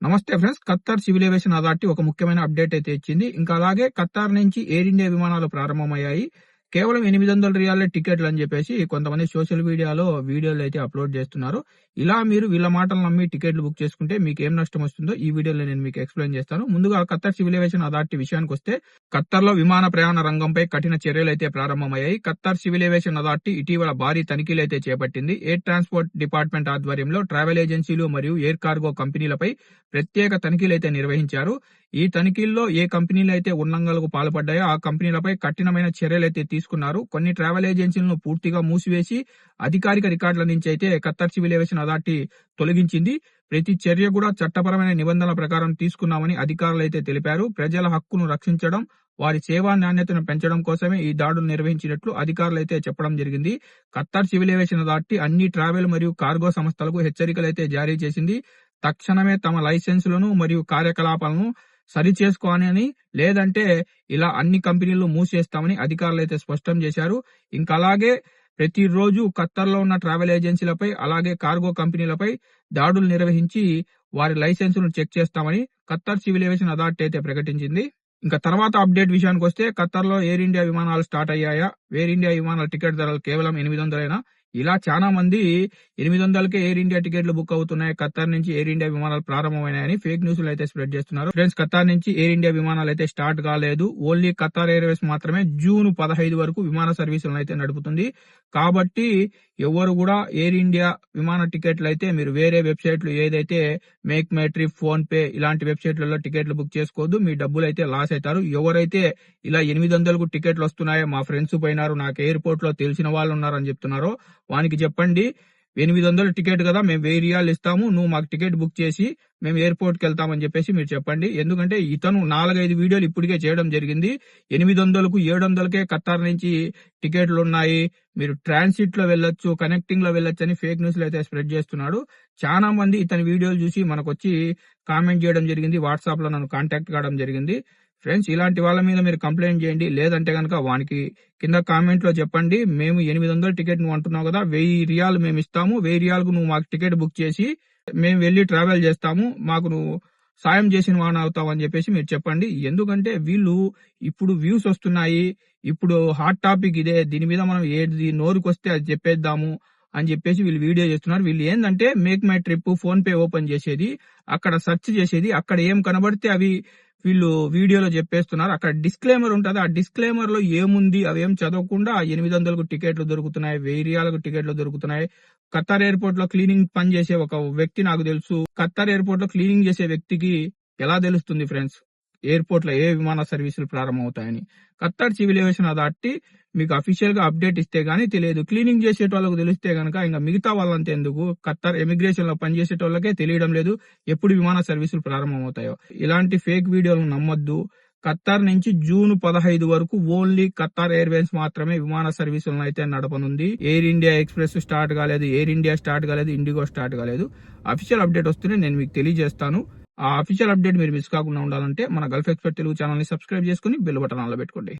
నమస్తే friends. Khattar civil aviation authority ఒక ముఖ్యమైన అప్డేట్ అయితే ఇచ్చింది. ఇంకా అలాగే ఖత్తర్ నుంచి ఎయిర్ ఇండియా విమానాలు ప్రారంభమయ్యాయి. కేవలం 800 రియాలే టికెట్లు అని చెప్పేసి కొంతమంది సోషల్ మీడియాలో వీడియోలు అయితే అప్లోడ్ చేస్తున్నారు. ఇలా మీరు వీళ్ళ మాటలు నమ్మి టికెట్లు బుక్ చేసుకుంటే మీకు ఏం నష్టం వస్తుందో ఈ వీడియోలో నేను మీకు ఎక్స్ప్లెయిన్ చేస్తాను. ముందుగా ఖత్తర్ సివిల్ ఏవియేషన్ అథారిటీ విషయానికి వస్తే ఖత్తర్లో విమాన ప్రయాణ రంగంపై కఠిన చర్యలు అయితే ప్రారంభమయ్యాయి. ఖత్తర్ సివిల్ ఏవియేషన్ అథారిటీ ఇటీవల భారీ తనిఖీలు అయితే చేపట్టింది. ఎయిర్ ట్రాన్స్పోర్ట్ డిపార్ట్మెంట్ ఆధ్వర్యంలో ట్రావెల్ ఏజెన్సీలు మరియు ఎయిర్ కార్గో కంపెనీలపై ప్రత్యేక తనిఖీలు అయితే నిర్వహించారు. ఈ తనిఖీల్లో ఏ కంపెనీలు అయితే ఉల్లంఘనలకు పాల్పడ్డాయో ఆ కంపెనీలపై కఠినమైన చర్యలు అయితే తీసుకున్నారు. కొన్ని ట్రావెల్ ఏజెన్సీలను పూర్తిగా మూసివేసి అధికారిక రికార్డుల నుంచి అయితే ఖత్తర్ సివిల్ ఏవియేషన్ అథారిటీ తొలగించింది. ప్రతి చర్య కూడా చట్టపరమైన నిబంధనల ప్రకారం తీసుకున్నామని అధికారులు అయితే తెలిపారు. ప్రజల హక్కును రక్షించడం, వారి సేవా నాణ్యతను పెంచడం కోసమే ఈ దాడులు నిర్వహించినట్లు అధికారులు అయితే చెప్పడం జరిగింది. ఖత్తర్ సివిల్ ఏవియేషన్ అథారిటీ అన్ని ట్రావెల్ మరియు కార్గో సంస్థలకు హెచ్చరికలు అయితే జారీ చేసింది. తక్షణమే తమ లైసెన్సులను మరియు కార్యకలాపాలను సరిచేసుకోవాలని, లేదంటే ఇలా అన్ని కంపెనీలు మూసేస్తామని అధికారులు అయితే స్పష్టం చేశారు. ఇంకా అలాగే ప్రతిరోజు ఖత్తర్లో ఉన్న ట్రావెల్ ఏజెన్సీలపై అలాగే కార్గో కంపెనీలపై దాడులు నిర్వహించి వారి లైసెన్సులను చెక్ చేస్తామని ఖత్తర్ సివిల్ ఏవియేషన్ అథారిటీ అయితే ప్రకటించింది. ఇంకా తర్వాత అప్డేట్ విషయానికి వస్తే ఖత్తర్లో ఎయిర్ ఇండియా విమానాలు స్టార్ట్ అయ్యాయా? ఎయిర్ ఇండియా విమానాల టికెట్ ధరలు కేవలం 800 ఇలా చాలా మంది 800కే ఎయిర్ ఇండియా టికెట్లు బుక్ అవుతున్నాయి, ఖత్తర్ నుంచి ఎయిర్ ఇండియా విమానాలు ప్రారంభమైనాయని ఫేక్ న్యూస్లు అయితే స్ప్రెడ్ చేస్తున్నారు. ఫ్రెండ్స్, ఖత్తర్ నుంచి ఎయిర్ ఇండియా విమానాలు అయితే స్టార్ట్ కాలేదు. ఓన్లీ ఖత్తర్ ఎయిర్వేస్ మాత్రమే జూన్ 15 వరకు విమాన సర్వీసులను అయితే నడుపుతుంది. కాబట్టి ఎవరు కూడా ఎయిర్ ఇండియా విమాన టికెట్లు అయితే మీరు వేరే వెబ్సైట్లు ఏదైతే make my trip, phone pay ఇలాంటి వెబ్సైట్లలో టికెట్లు బుక్ చేసుకోవద్దు. మీ డబ్బులు అయితే లాస్ అవుతారు. ఎవరైతే ఇలా 800కు టికెట్లు వస్తున్నాయో, మా ఫ్రెండ్స్ పోయినారు, నాకు ఎయిర్పోర్ట్ లో తెలిసిన వాళ్ళు ఉన్నారు అని చెప్తున్నారో వానికి చెప్పండి, 800 టికెట్ కదా, మేము 1000 రియాలు ఇస్తాము, నువ్వు మాకు టికెట్ బుక్ చేసి మేము ఎయిర్పోర్ట్ కి వెళ్తామని చెప్పేసి మీరు చెప్పండి. ఎందుకంటే ఇతను 4-5 వీడియోలు ఇప్పటికే చేయడం జరిగింది. 800కు 700కే ఖత్తర్ నుంచి టికెట్లు ఉన్నాయి, మీరు ట్రాన్సిట్ లో వెళ్ళొచ్చు, కనెక్టింగ్ లో వెళ్ళొచ్చు అని ఫేక్ న్యూస్లు అయితే స్ప్రెడ్ చేస్తున్నాడు. చాలా మంది ఇతని వీడియోలు చూసి మనకు వచ్చి కామెంట్ చేయడం జరిగింది, వాట్సాప్ లో నన్ను కాంటాక్ట్ కావడం జరిగింది. ఫ్రెండ్స్, ఇలాంటి వాళ్ళ మీద మీరు కంప్లైంట్ చేయండి. లేదంటే కనుక వానికి కింద కామెంట్ లో చెప్పండి, మేము 800 టికెట్ నువ్వు అంటున్నావు కదా, 1000 రియాలు మేము ఇస్తాము, 1000 రియాలకు నువ్వు మాకు టికెట్ బుక్ చేసి మేము వెళ్లి ట్రావెల్ చేస్తాము, మాకు నువ్వు సాయం చేసిన వాడిని అవుతావు అని చెప్పేసి మీరు చెప్పండి. ఎందుకంటే వీళ్ళు ఇప్పుడు వ్యూస్ వస్తున్నాయి, ఇప్పుడు హాట్ టాపిక్ ఇదే, దీని మీద మనం ఏది నోరుకొస్తే అది చెప్పేద్దాము అని చెప్పేసి వీళ్ళు వీడియో చేస్తున్నారు. వీళ్ళు ఏంటంటే make my trip, phone pay open చేసేది, అక్కడ సెర్చ్ చేసేది, అక్కడ ఏం కనబడితే అవి వీళ్ళు వీడియోలో చెప్పేస్తున్నారు. అక్కడ డిస్క్లైమర్ ఉంటుంది, ఆ డిస్క్లైమర్ లో ఏముంది అవేం చదవకుండా 800కు టికెట్లు దొరుకుతున్నాయి, 1000 రియాలకు టికెట్లు దొరుకుతున్నాయి. ఖత్తర్ ఎయిర్పోర్ట్ లో క్లీనింగ్ పని చేసే ఒక వ్యక్తి నాకు తెలుసు. ఖత్తర్ ఎయిర్పోర్ట్ లో క్లీనింగ్ చేసే వ్యక్తికి ఎలా తెలుస్తుంది ఫ్రెండ్స్ ఎయిర్పోర్ట్ లో ఏ విమాన సర్వీసులు ప్రారంభమవుతాయని? ఖత్తర్ సివిల్ ఏవియేషన్ అథారిటీ మీకు అఫీషియల్ గా అప్డేట్ ఇస్తే గానీ తెలియదు. క్లీనింగ్ చేసేటోళ్ళకు తెలిస్తే గనక ఇంకా మిగతా వాళ్ళంతా ఎందుకు? ఖత్తర్ ఇమిగ్రేషన్ లో పనిచేసేటోళ్ళకే తెలియడం లేదు ఎప్పుడు విమాన సర్వీసులు ప్రారంభమవుతాయో. ఇలాంటి ఫేక్ వీడియోలను నమ్మొద్దు. ఖత్తర్ నుంచి జూన్ 15 వరకు ఓన్లీ ఖత్తర్ ఎయిర్వేస్ మాత్రమే విమాన సర్వీసులను అయితే నడపనుంది. ఎయిర్ ఇండియా ఎక్స్ప్రెస్ స్టార్ట్ కాలేదు, ఎయిర్ ఇండియా స్టార్ట్ కాలేదు, ఇండిగో స్టార్ట్ కాలేదు. అఫీషియల్ అప్డేట్ వస్తూనే నేను మీకు తెలియజేస్తాను. ఆ అఫీషియల్ అప్డేట్ మీరు మిస్ కాకుండా ఉండాలంటే మన గల్ఫ్ ఎక్స్పర్ట్ తెలుగు ఛానల్ ని సబ్స్క్రైబ్ చేసుకుని బెల్ బటన్ ఆన్లో పెట్టుకోండి.